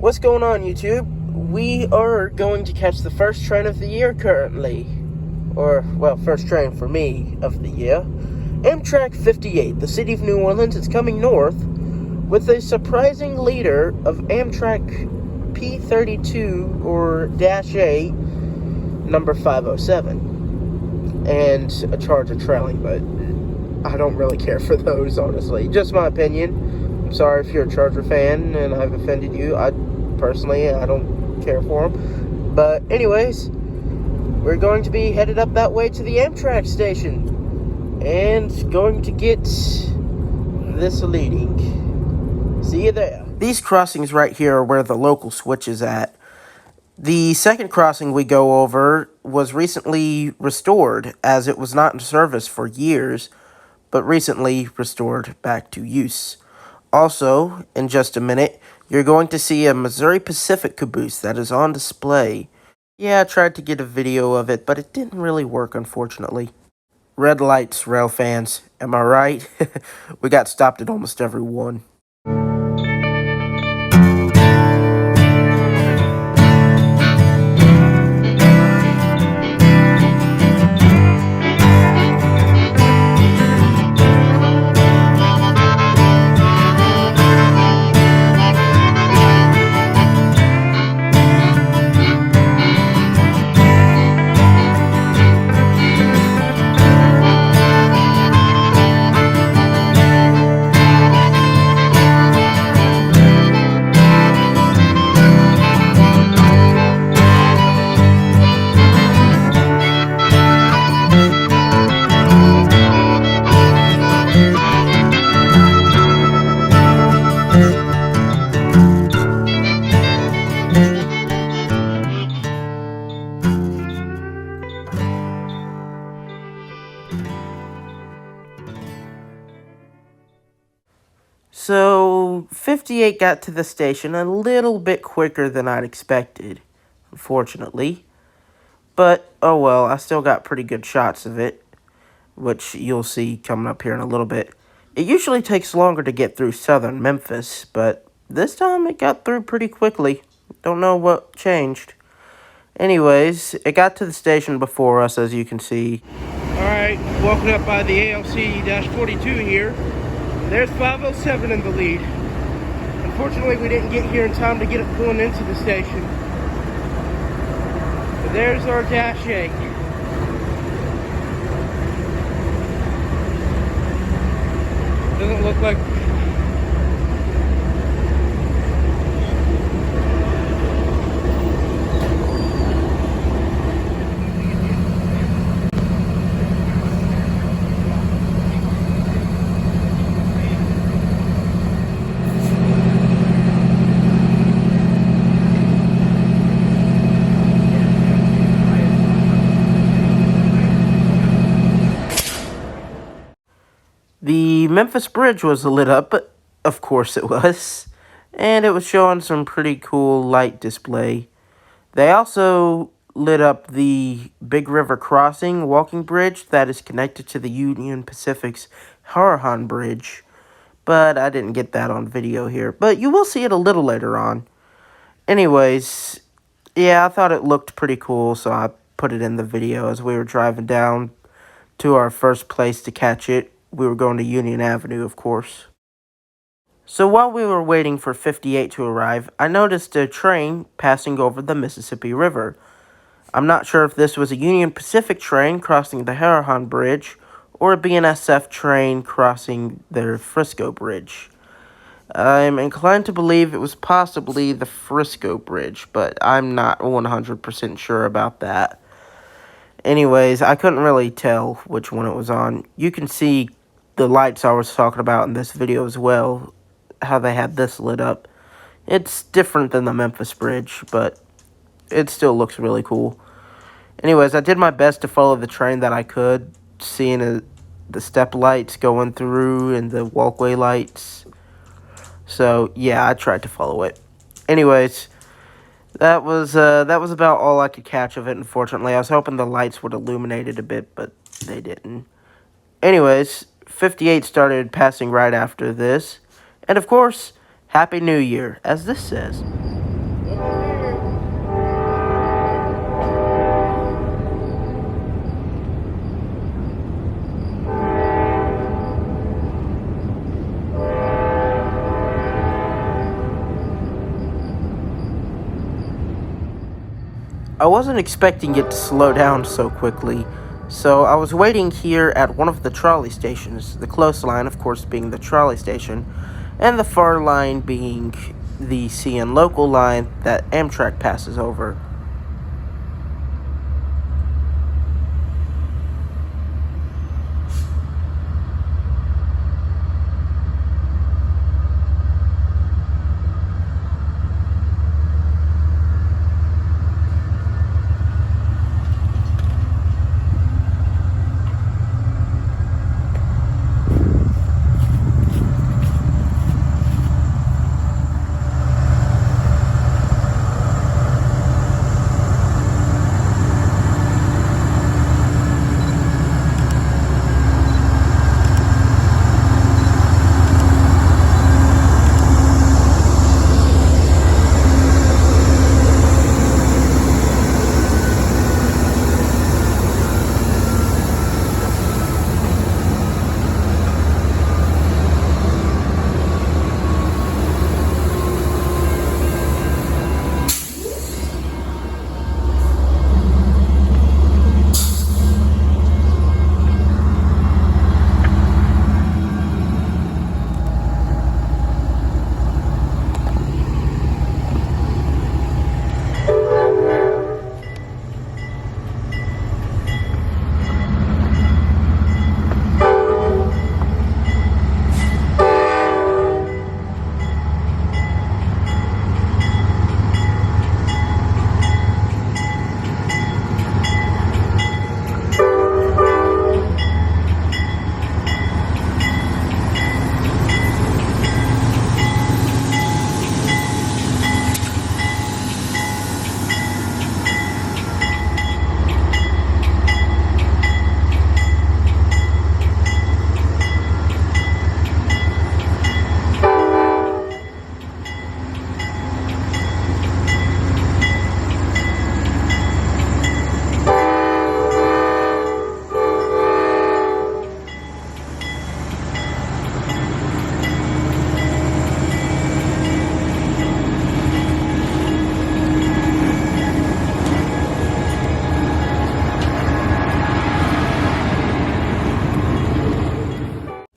What's going on, YouTube? We are going to catch the first train of the year currently. Or, well, first train for me of the year. Amtrak 58, the city of New Orleans, is coming north with a surprising leader of Amtrak P32 or -A, number 507. And a charge of trailing, but I don't really care for those, honestly. Just my opinion. I'm sorry if you're a Charger fan and I've offended you. I don't care for them. But anyways, we're going to be headed up that way to the Amtrak station and going to get this leading. See you there. These crossings right here are where the local switch is at. The second crossing we go over was recently restored, as it was not in service for years, but recently restored back to use. Also, in just a minute, you're going to see a Missouri Pacific caboose that is on display. Yeah, I tried to get a video of it, but it didn't really work, unfortunately. Red lights, rail fans. Am I right? We got stopped at almost every one. So, 58 got to the station a little bit quicker than I'd expected, unfortunately. But, oh well, I still got pretty good shots of it, which you'll see coming up here in a little bit. It usually takes longer to get through southern Memphis, but this time it got through pretty quickly. Don't know what changed. Anyways, it got to the station before us, as you can see. Alright, walking up by the ALC-42 here. There's 507 in the lead. Unfortunately, we didn't get here in time to get it pulling into the station. But there's our -A. Doesn't look like... The Memphis Bridge was lit up, but of course it was, and it was showing some pretty cool light display. They also lit up the Big River Crossing walking bridge that is connected to the Union Pacific's Hurahan Bridge, but I didn't get that on video here, but you will see it a little later on. Anyways, yeah, I thought it looked pretty cool, so I put it in the video as we were driving down to our first place to catch it. We were going to Union Avenue, of course. So while we were waiting for 58 to arrive, I noticed a train passing over the Mississippi River. I'm not sure if this was a Union Pacific train crossing the Hurahan Bridge or a BNSF train crossing the Frisco Bridge. I'm inclined to believe it was possibly the Frisco Bridge, but I'm not 100% sure about that. Anyways, I couldn't really tell which one it was on. You can see the lights I was talking about in this video as well, how they had this lit up. It's different than the Memphis Bridge, but it still looks really cool. Anyways, I did my best to follow the train that I could, seeing the step lights going through and the walkway lights. So, yeah, I tried to follow it. Anyways, that was about all I could catch of it, unfortunately. I was hoping the lights would illuminate it a bit, but they didn't. Anyways, 58 started passing right after this. And of course, Happy New Year, as this says. I wasn't expecting it to slow down so quickly, so I was waiting here at one of the trolley stations, the close line, of course, being the trolley station, and the far line being the CN local line that Amtrak passes over.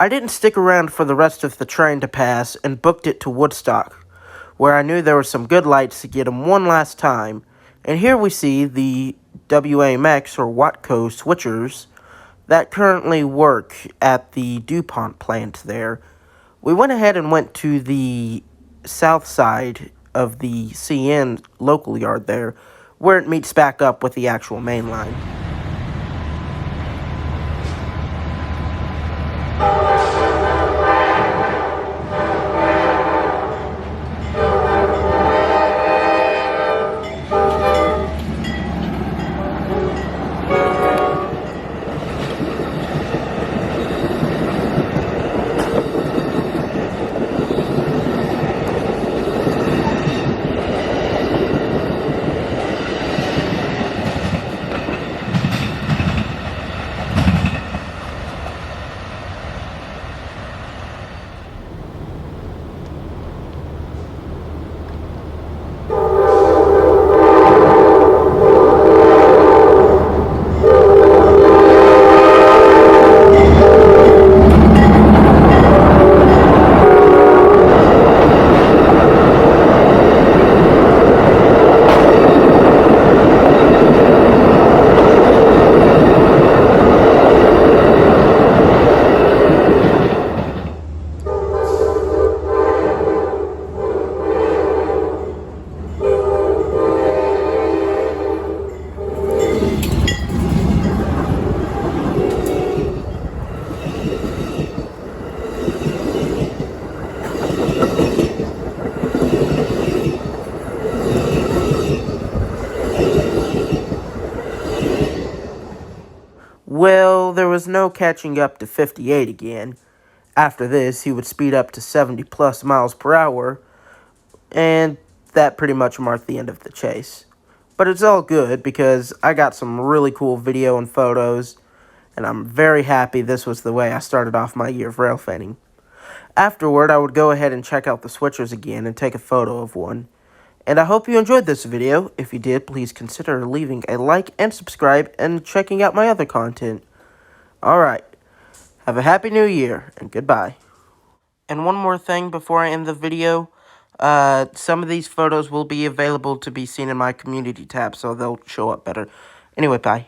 I didn't stick around for the rest of the train to pass and booked it to Woodstock, where I knew there were some good lights to get 'em one last time. And here we see the WAMX or Watco switchers that currently work at the DuPont plant there. We went ahead and went to the south side of the CN local yard there, where it meets back up with the actual main line. Well, there was no catching up to 58 again. After this, he would speed up to 70 plus miles per hour, and that pretty much marked the end of the chase. But it's all good because I got some really cool video and photos, and I'm very happy this was the way I started off my year of rail fanning. Afterward, I would go ahead and check out the switchers again and take a photo of one. And I hope you enjoyed this video. If you did, please consider leaving a like and subscribe and checking out my other content. Alright, have a happy new year, and goodbye. And one more thing before I end the video. Some of these photos will be available to be seen in my community tab, so they'll show up better. Anyway, bye.